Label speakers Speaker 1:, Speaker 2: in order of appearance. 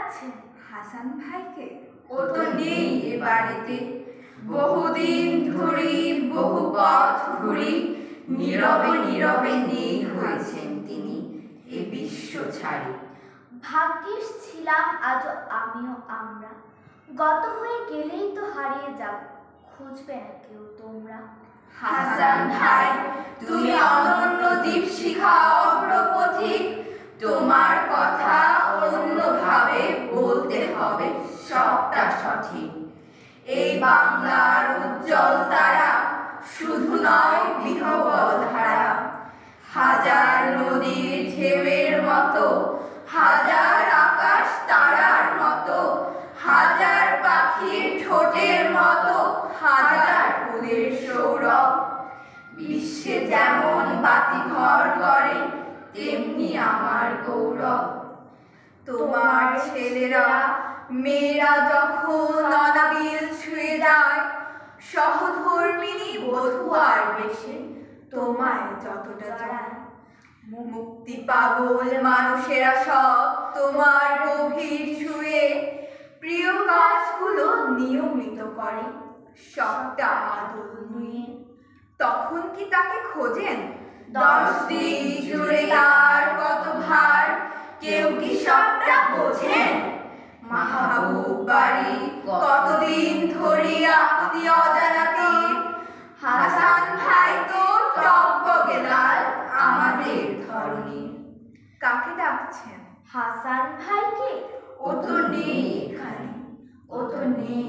Speaker 1: ডাকছেন?
Speaker 2: হাসান ভাইকে।
Speaker 3: ও তো নেই এ বাড়িতে, বহুদিন ধরি বহু পথ ঘুরি, নীরবে নীরবে নেই হয়েছেন তিনি এ বিশ্ব ছাড়ি।
Speaker 1: ভাগ্যিস ছিলাম আজও আমিও আমরা, গত হয়ে গেলেই তো হারিয়ে যাব, খুঁজবে না কেউ তোমরা।
Speaker 3: হাসান ভাই, তুমি অনন্য দীপশিখা অগ্রপথিক, তোমার কথা অন্যভাবে বলতে হবে সবটা সঠিক। এই বাংলার উজ্জ্বল তারা শুধু নয় বিহবল ধারা, হাজার নদীর ঢেউয়ের মতো, হাজার আকাশ তারার মতো, হাজার পাখির ঠোঁটের মতো, হাজার ফুলের সৌরভ। বিশ্বে যেমন বাতি ঘর করে, তেমনি আমার গৌরব। তোমার ছেলেরা মেয়েরা যখন অনাবিল ছুঁয়ে যায়, সহধর্মিণী বধূয়ার বেশে তোমায় যতটা জড়ায়। মুক্তি পাগল মানুষেরা সব তোমার গভীর ছুঁয়ে, প্রিয় কাজগুলো নিয়মিত করে সবটা আদল নিয়ে। তখন কি তাকে খোঁজেন 10 দিন জুড়ে তার কত ভার, কেউ কি সবটা বোঝেন? মাহবুব বাড়ি কতদিন ধরিয়া আপনি অজানাতে, হাসান ভাই তো টকবগে লাল আমাদের ধরনী।
Speaker 2: কাকে ডাকছেন?
Speaker 1: হাসান ভাইকে।
Speaker 3: ও তো নেই এখানে, ও তো নেই